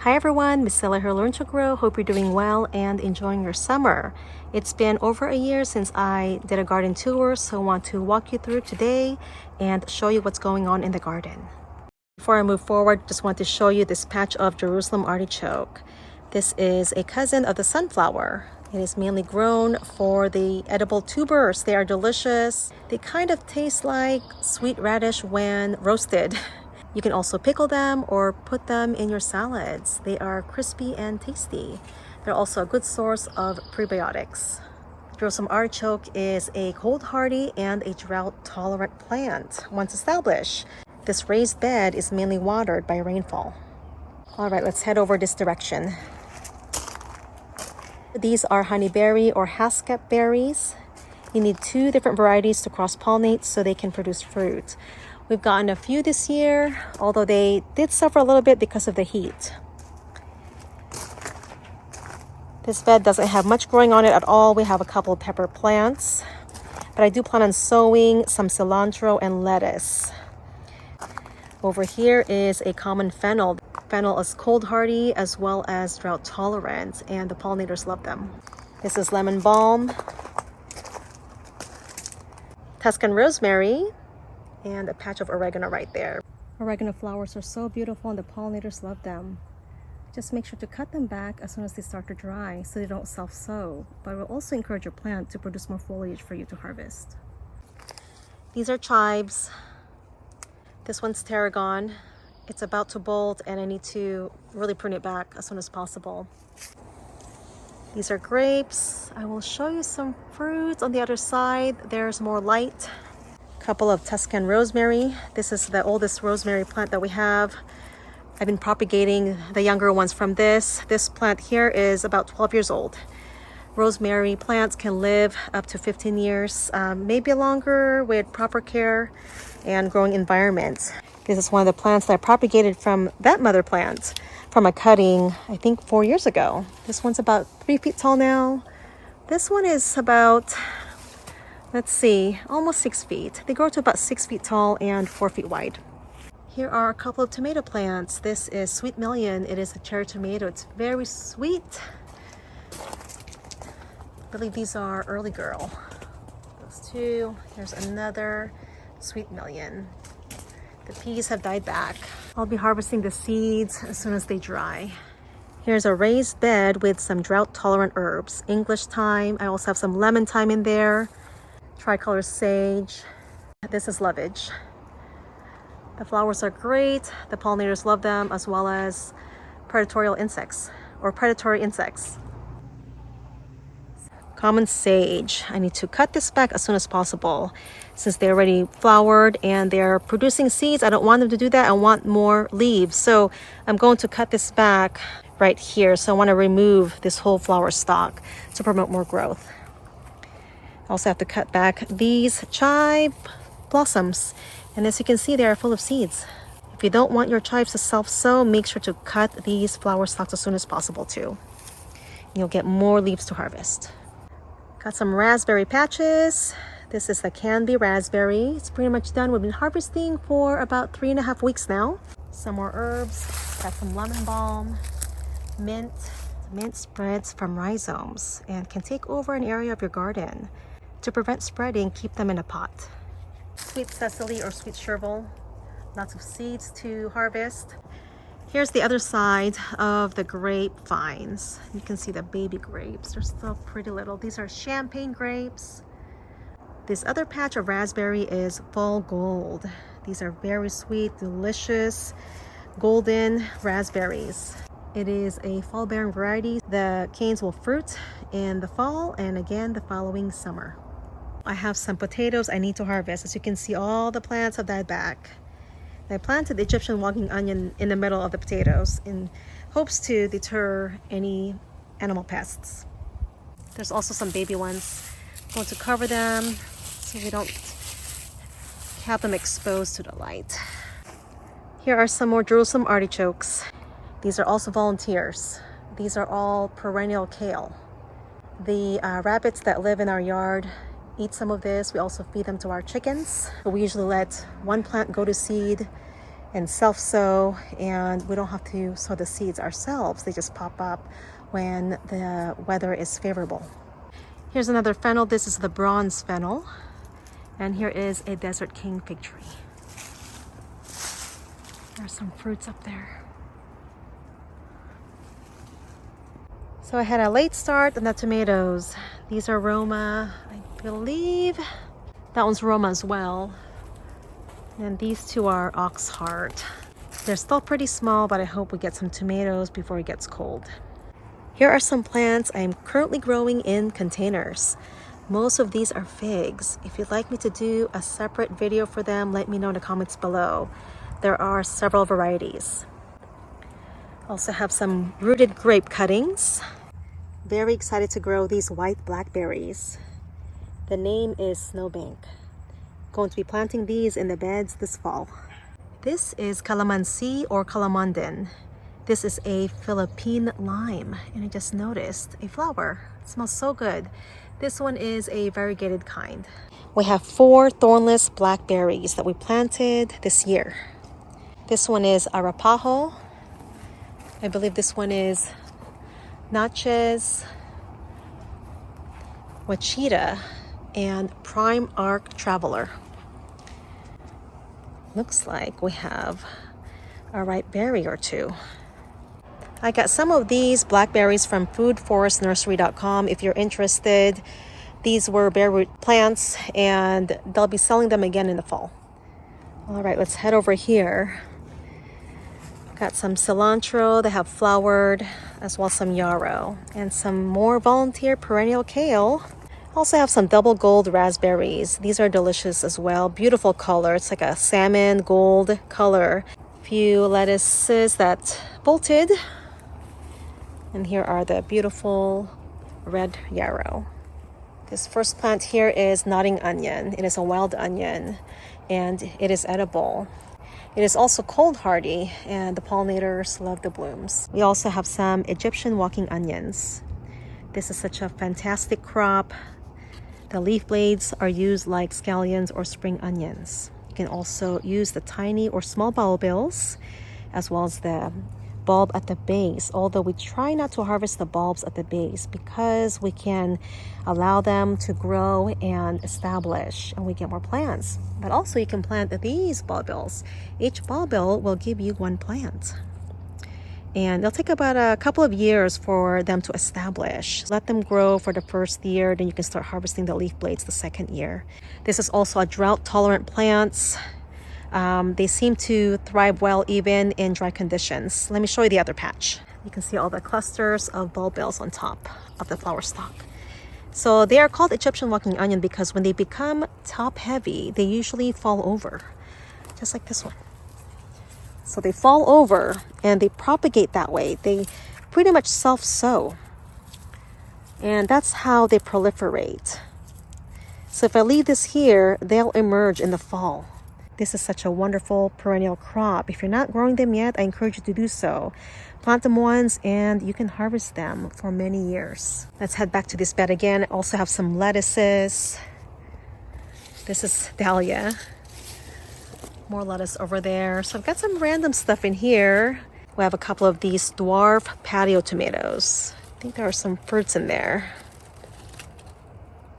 Hi everyone, Miss Stella here, Learn to Grow. Hope you're doing well and enjoying your summer. It's been over a year since I did a garden tour, so I want to walk you through today and show you what's going on in the garden. Before I move forward, just want to show you this patch of Jerusalem artichoke. This is a cousin of the sunflower. It is mainly grown for the edible tubers. They are delicious. They kind of taste like sweet radish when roasted. You can also pickle them or put them in your salads. They are crispy and tasty. They're also a good source of prebiotics. Jerusalem artichoke is a cold hardy and a drought tolerant plant. Once established, this raised bed is mainly watered by rainfall. All right, let's head over this direction. These are honeyberry or hascap berries. You need 2 different varieties to cross-pollinate so they can produce fruit. We've gotten a few this year, although they did suffer a little bit because of the heat. This bed doesn't have much growing on it at all. We have a couple of pepper plants, but I do plan on sowing some cilantro and lettuce. Over here is a common fennel. Fennel is cold hardy as well as drought tolerant, and the pollinators love them. This is lemon balm, Tuscan rosemary, and a patch of oregano right there. Oregano flowers are so beautiful and the pollinators love them. Just make sure to cut them back as soon as they start to dry so they don't self-sow, but it will also encourage your plant to produce more foliage for you to harvest. These are chives. This one's tarragon. It's about to bolt and I need to really prune it back as soon as possible. These are grapes. I will show you some fruits on the other side. There's more light. Couple of Tuscan rosemary. This is the oldest rosemary plant that we have. I've been propagating the younger ones from this. This plant here is about 12 years old. Rosemary plants can live up to 15 years, maybe longer with proper care and growing environments. This is one of the plants that I propagated from that mother plant from a cutting, I think 4 years ago. This one's about 3 feet tall now. This one is about, let's see, almost 6 feet. They grow to about 6 feet tall and 4 feet wide. Here are a couple of tomato plants. This is Sweet Million. It is a cherry tomato. It's very sweet. I believe these are Early Girl. Those 2. Here's another Sweet Million. The peas have died back. I'll be harvesting the seeds as soon as they dry. Here's a raised bed with some drought-tolerant herbs. English thyme. I also have some lemon thyme in there. Tricolor sage. This is lovage. The flowers are great. The pollinators love them, as well as predatory insects. Common sage. I need to cut this back as soon as possible. Since they already flowered and they're producing seeds, I don't want them to do that. I want more leaves. So I'm going to cut this back right here. So I want to remove this whole flower stalk to promote more growth. I also have to cut back these chive blossoms. And as you can see, they are full of seeds. If you don't want your chives to self-sow, make sure to cut these flower stalks as soon as possible too. You'll get more leaves to harvest. Got some raspberry patches. This is the candy raspberry. It's pretty much done. We've been harvesting for about 3.5 weeks now. Some more herbs. Got some lemon balm, mint. Mint spreads from rhizomes and can take over an area of your garden. To prevent spreading, keep them in a pot. Sweet cecily or sweet chervil. Lots of seeds to harvest. Here's the other side of the grapevines. You can see the baby grapes. They're still pretty little. These are champagne grapes. This other patch of raspberry is fall gold. These are very sweet, delicious, golden raspberries. It is a fall-bearing variety. The canes will fruit in the fall and again the following summer. I have some potatoes I need to harvest. As you can see, all the plants have died back. I planted the Egyptian walking onion in the middle of the potatoes in hopes to deter any animal pests. There's also some baby ones. I'm going to cover them so we don't have them exposed to the light. Here are some more Jerusalem artichokes. These are also volunteers. These are all perennial kale. The rabbits that live in our yard eat some of this. We also feed them to our chickens. We usually let one plant go to seed and self-sow, and we don't have to sow the seeds ourselves. They just pop up when the weather is favorable. Here's another fennel. This is the bronze fennel, and here is a desert king fig tree. There's some fruits up there. So I had a late start on the tomatoes. These are Roma, I believe. That one's Roma as well. And these two are Oxheart. They're still pretty small, but I hope we get some tomatoes before it gets cold. Here are some plants I am currently growing in containers. Most of these are figs. If you'd like me to do a separate video for them, let me know in the comments below. There are several varieties. Also have some rooted grape cuttings. Very excited to grow these white blackberries. The name is Snowbank. Going to be planting these in the beds this fall. This is calamansi or calamondin. This is a Philippine lime, and I just noticed a flower. It smells so good. This one is a variegated kind. We have 4 thornless blackberries that we planted this year. This one is Arapaho. I believe this one is Natchez, Wachita, and Prime Arc Traveler. Looks like we have a ripe berry or two. I got some of these blackberries from foodforestnursery.com if you're interested. These were bare root plants, and they'll be selling them again in the fall. All right, let's head over here. Got some cilantro that have flowered, as well as some yarrow, and some more volunteer perennial kale. Also have some double gold raspberries. These are delicious as well. Beautiful color. It's like a salmon gold color. Few lettuces that bolted. And here are the beautiful red yarrow. This first plant here is nodding onion. It is a wild onion, and it is edible. It is also cold hardy, and the pollinators love the blooms. We also have some Egyptian walking onions. This is such a fantastic crop. The leaf blades are used like scallions or spring onions. You can also use the tiny or small bulbils, as well as the bulb at the base, although we try not to harvest the bulbs at the base because we can allow them to grow and establish, and we get more plants. But also you can plant these bulbils. Each bulbil will give you 1 plant, and it'll take about a couple of years for them to establish. Let them grow for the first year, then you can start harvesting the leaf blades the second year. This is also a drought tolerant plant. They seem to thrive well even in dry conditions. Let me show you the other patch. You can see all the clusters of bulbils on top of the flower stalk. So they are called Egyptian walking onion because when they become top heavy, they usually fall over, just like this one. So they fall over and they propagate that way. They pretty much self-sow. And that's how they proliferate. So if I leave this here, they'll emerge in the fall. This is such a wonderful perennial crop. If you're not growing them yet, I encourage you to do so. Plant them once and you can harvest them for many years. Let's head back to this bed again. I also have some lettuces. This is dahlia. More lettuce over there. So I've got some random stuff in here. We have a couple of these dwarf patio tomatoes. I think there are some fruits in there.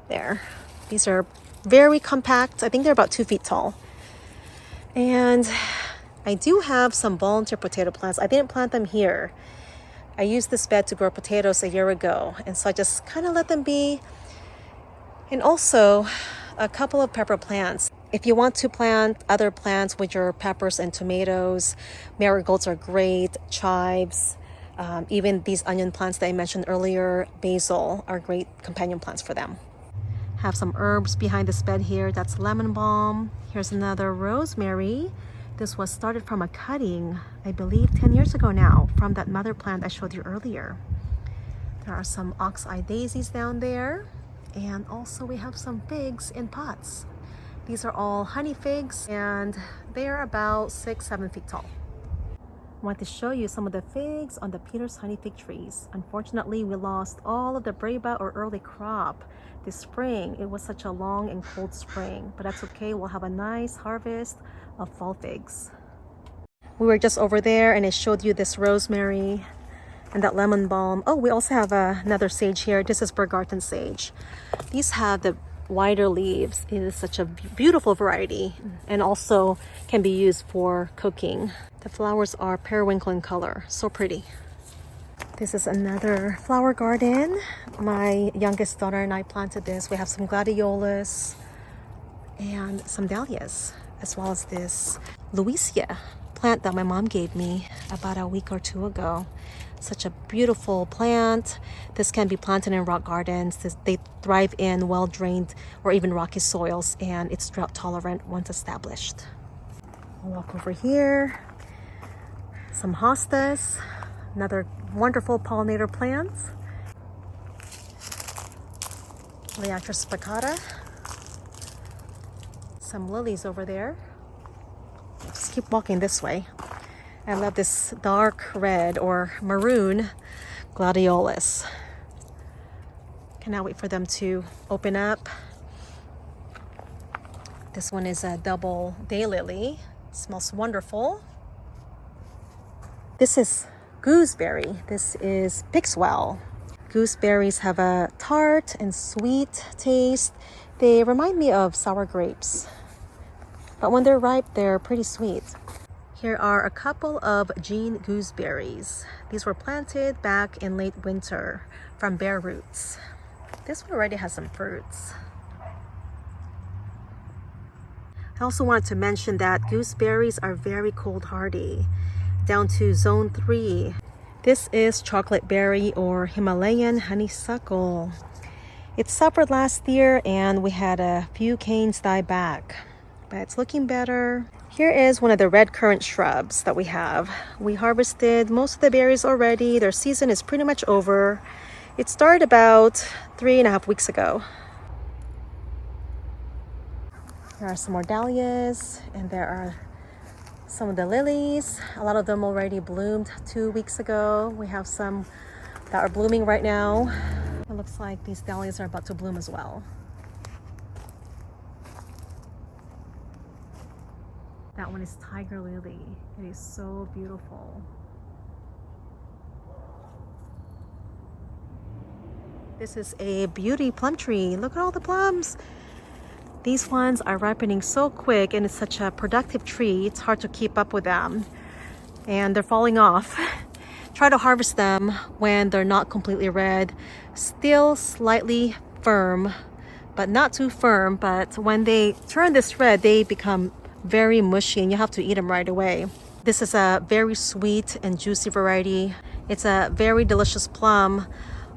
There. These are very compact. I think they're about 2 feet tall. And I do have some volunteer potato plants. I didn't plant them here. I used this bed to grow potatoes a year ago, and so I just kind of let them be. And also a couple of pepper plants. If you want to plant other plants with your peppers and tomatoes, marigolds are great, chives, even these onion plants that I mentioned earlier, basil, are great companion plants for them. Have some herbs behind this bed here. That's lemon balm. Here's another rosemary. This was started from a cutting, I believe 10 years ago now, from that mother plant I showed you earlier. There are some ox-eye daisies down there. And also we have some figs in pots. These are all honey figs, and they are about 6-7 feet tall. I want to show you some of the figs on the Peter's honey fig trees. Unfortunately, we lost all of the breva or early crop this spring. It was such a long and cold spring, but that's okay. We'll have a nice harvest of fall figs. We were just over there and it showed you this rosemary and that lemon balm. Oh, we also have another sage here. This is Bergarten sage. These have the wider leaves. It is such a beautiful variety and also can be used for cooking. The flowers are periwinkle in color. So pretty. This is another flower garden. My youngest daughter and I planted this. We have some gladiolas and some dahlias, as well as this Louisia plant that my mom gave me about a week or two ago. Such a beautiful plant. This can be planted in rock gardens. They thrive in well-drained or even rocky soils, and it's drought tolerant once established. I'll walk over here. Some hostas, another wonderful pollinator plant. Liatra spicata. Some lilies over there. Just keep walking this way. I love this dark red or maroon gladiolus. Cannot wait for them to open up. This one is a double daylily. Smells wonderful. This is gooseberry. This is Pixwell. Gooseberries have a tart and sweet taste. They remind me of sour grapes, but when they're ripe, they're pretty sweet. Here are a couple of Jean gooseberries. These were planted back in late winter from bare roots. This one already has some fruits. I also wanted to mention that gooseberries are very cold hardy, down to zone 3. This is chocolate berry or Himalayan honeysuckle. It suffered last year and we had a few canes die back, but it's looking better. Here is one of the red currant shrubs that we have. We harvested most of the berries already. Their season is pretty much over. It started about 3.5 weeks ago. There are some more dahlias, and there are some of the lilies. A lot of them already bloomed 2 weeks ago. We have some that are blooming right now. It looks like these dahlias are about to bloom as well. That one is tiger lily. It is so beautiful. This is a beauty plum tree. Look at all the plums. These ones are ripening so quick and it's such a productive tree. It's hard to keep up with them. And they're falling off. Try to harvest them when they're not completely red. Still slightly firm, but not too firm. But when they turn this red, they become very mushy and you have to eat them right away. This is a very sweet and juicy variety. It's a very delicious plum.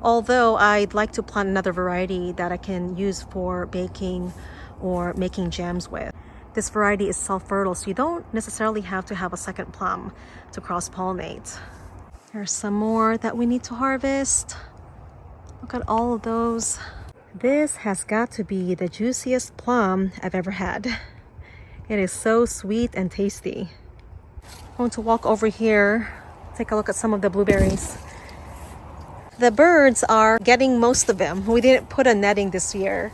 Although I'd like to plant another variety that I can use for baking or making jams with. This variety is self-fertile, so you don't necessarily have to have a second plum to cross-pollinate. There's some more that we need to harvest. Look at all of those. This has got to be the juiciest plum I've ever had. It is so sweet and tasty. I'm going to walk over here, take a look at some of the blueberries. The birds are getting most of them. We didn't put a netting this year.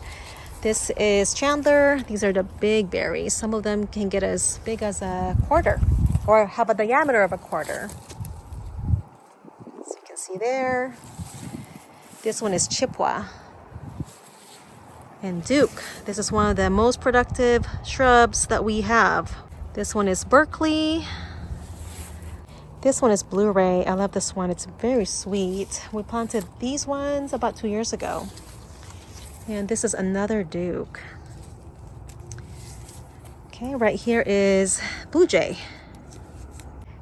This is Chandler. These are the big berries. Some of them can get as big as a quarter or have a diameter of a quarter. So you can see there. This one is Chippewa. And Duke. This is one of the most productive shrubs that we have. This one is Berkeley. This one is Blueberry. I love this one. It's very sweet. We planted these ones about 2 years ago. And this is another Duke. Okay, right here is Blue Jay.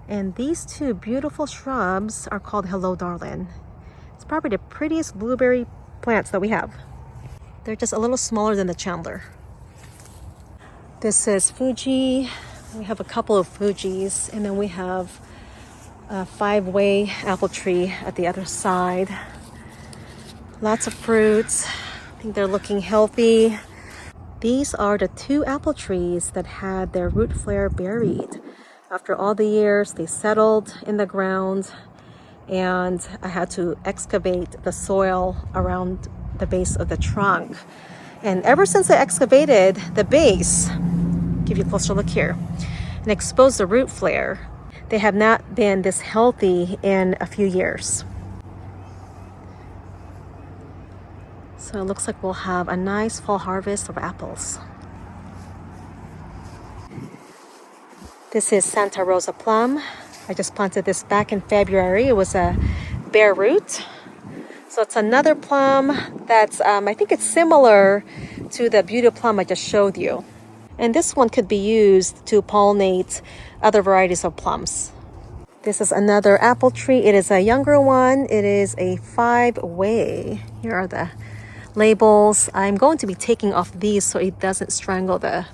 And these two beautiful shrubs are called Hello Darlin'. It's probably the prettiest blueberry plants that we have. They're just a little smaller than the Chandler. This is Fuji. We have a couple of Fujis, and then we have a 5-way apple tree at the other side. Lots of fruits. I think they're looking healthy. These are the 2 apple trees that had their root flare buried. After all the years, they settled in the ground, and I had to excavate the soil around the base of the trunk. And ever since I excavated the base, give you a closer look here, and exposed the root flare, They have not been this healthy in a few years. So it looks like we'll have a nice fall harvest of apples. This is Santa Rosa plum. I just planted this back in February. It was a bare root. So it's another plum that's, I think it's similar to the beauty plum I just showed you. And this one could be used to pollinate other varieties of plums. This is another apple tree. It is a younger one. It is a 5-way. Here are the labels. I'm going to be taking off these so it doesn't strangle the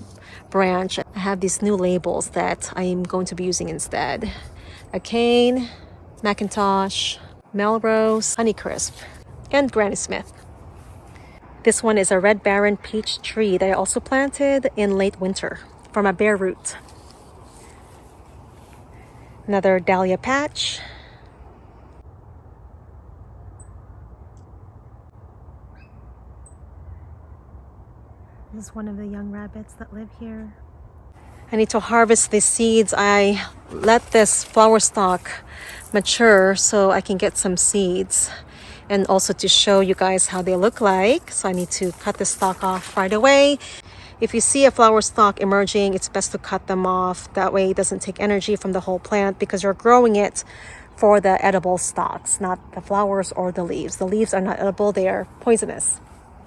branch. I have these new labels that I am going to be using instead. A cane, Macintosh, Melrose, Honeycrisp, and Granny Smith. This one is a Red Baron peach tree that I also planted in late winter from a bare root. Another dahlia patch. This is one of the young rabbits that live here. I need to harvest these seeds. I let this flower stalk mature so I can get some seeds, and also to show you guys how they look like. So I need to cut the stalk off right away. If you see a flower stalk emerging, it's best to cut them off. That way it doesn't take energy from the whole plant, because you're growing it for the edible stalks, not the flowers or the leaves. The leaves are not edible, they are poisonous.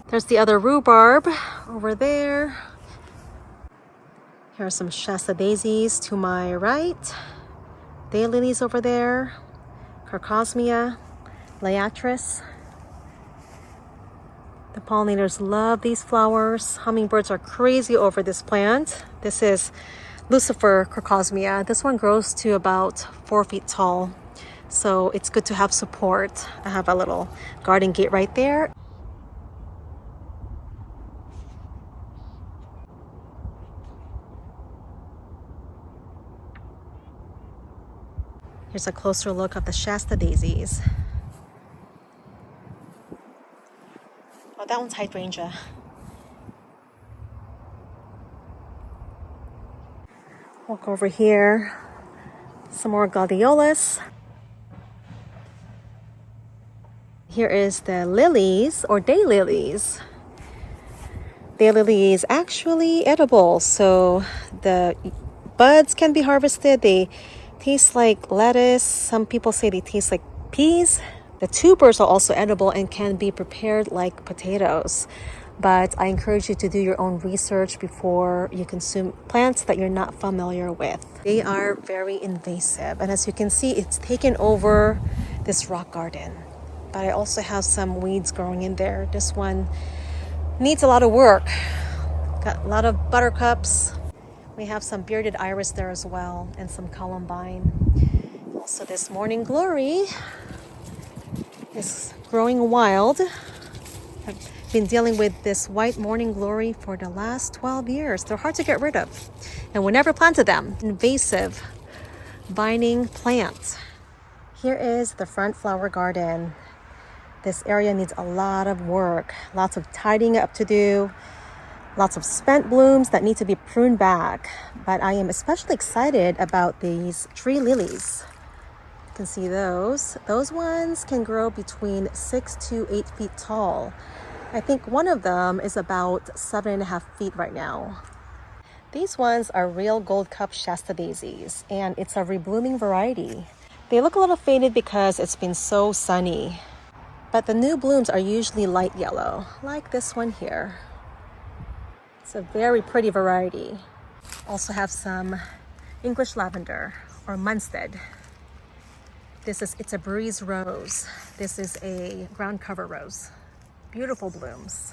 There's the other rhubarb over there. Here are some Shasta daisies to my right. Daylilies over there. Crocosmia, Liatris. The pollinators love these flowers. Hummingbirds are crazy over this plant. This is Lucifer Crocosmia. This one grows to about 4 feet tall. So it's good to have support. I have a little garden gate right there. Here's a closer look of the Shasta daisies. Oh, that one's hydrangea. Walk over here. Some more gladiolus. Here is the lilies, or daylilies. Daylily is actually edible, so the buds can be harvested. They taste like lettuce. Some people say they taste like peas. The tubers are also edible and can be prepared like potatoes. But I encourage you to do your own research before you consume plants that you're not familiar with. They are very invasive, and as you can see, it's taken over this rock garden. But I also have some weeds growing in there. This one needs a lot of work. Got a lot of buttercups. We have some bearded iris there as well, and some columbine. Also, this morning glory is growing wild. I've been dealing with this white morning glory for the last 12 years. They're hard to get rid of, and we never planted them. Invasive vining plants. Here is the front flower garden. This area needs a lot of work, lots of tidying up to do. Lots of spent blooms that need to be pruned back. But I am especially excited about these tree lilies. You can see those. Those ones can grow between 6 to 8 feet tall. I think one of them is about 7.5 feet right now. These ones are real gold cup Shasta daisies, and it's a reblooming variety. They look a little faded because it's been so sunny. But the new blooms are usually light yellow, like this one here. It's a very pretty variety. Also have some English lavender, or Munstead. It's a breeze rose. This is a ground cover rose. Beautiful blooms.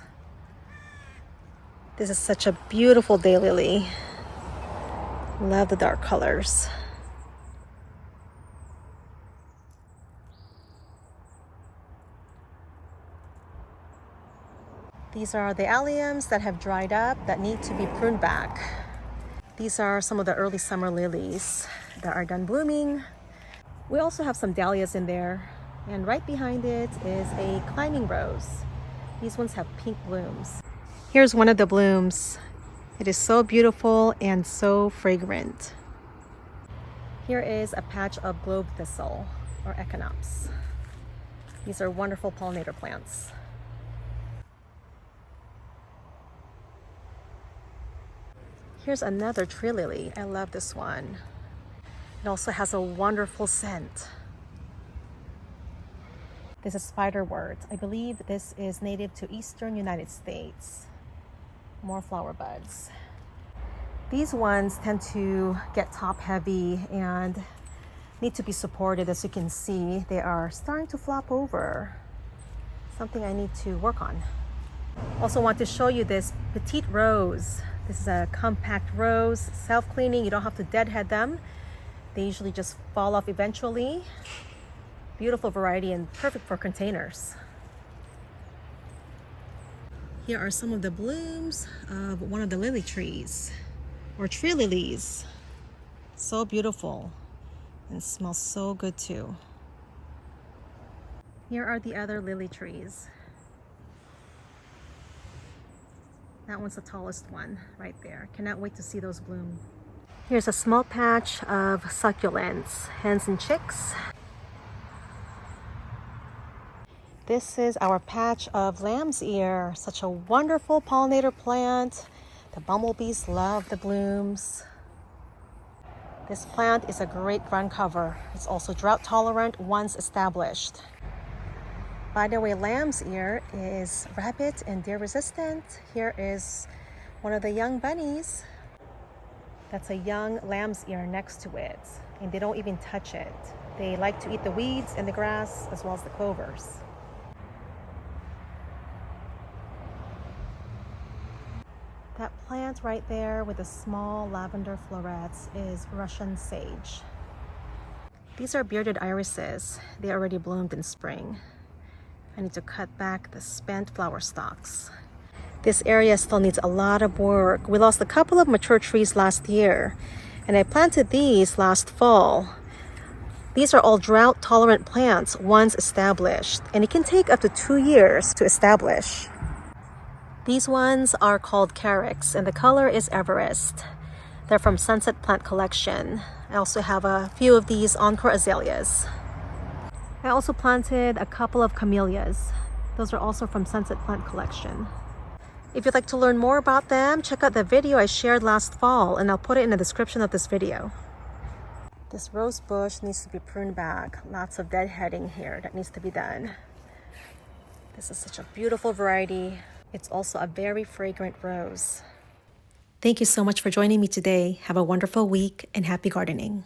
This is such a beautiful daylily. Love the dark colors. These are the alliums that have dried up that need to be pruned back. These are some of the early summer lilies that are done blooming. We also have some dahlias in there, and right behind it is a climbing rose. These ones have pink blooms. Here's one of the blooms. It is so beautiful and so fragrant. Here is a patch of globe thistle or echinops. These are wonderful pollinator plants. Here's another tree lily. I love this one. It also has a wonderful scent. This is spiderwort. I believe this is native to eastern United States. More flower buds. These ones tend to get top heavy and need to be supported. As you can see, they are starting to flop over. Something I need to work on. Also want to show you this petite rose. This is a compact rose, self-cleaning. You don't have to deadhead them. They usually just fall off eventually. Beautiful variety and perfect for containers. Here are some of the blooms of one of the lily trees, or tree lilies. So beautiful and smells so good too. Here are the other lily trees. That one's the tallest one right there. Cannot wait to see those bloom. Here's a small patch of succulents, hens and chicks. This is our patch of lamb's ear. Such a wonderful pollinator plant. The bumblebees love the blooms. This plant is a great ground cover. It's also drought tolerant once established. By the way, lamb's ear is rabbit and deer resistant. Here is one of the young bunnies. That's a young lamb's ear next to it, and they don't even touch it. They like to eat the weeds and the grass as well as the clovers. That plant right there with the small lavender florets is Russian sage. These are bearded irises. They already bloomed in spring. I need to cut back the spent flower stalks. This area still needs a lot of work. We lost a couple of mature trees last year, and I planted these last fall. These are all drought-tolerant plants once established, and it can take up to 2 years to establish. These ones are called carex, and the color is Everest. They're from Sunset Plant Collection. I also have a few of these encore azaleas. I also planted a couple of camellias. Those are also from Sunset Plant Collection. If you'd like to learn more about them, check out the video I shared last fall, and I'll put it in the description of this video. This rose bush needs to be pruned back. Lots of deadheading here that needs to be done. This is such a beautiful variety. It's also a very fragrant rose. Thank you so much for joining me today. Have a wonderful week and happy gardening.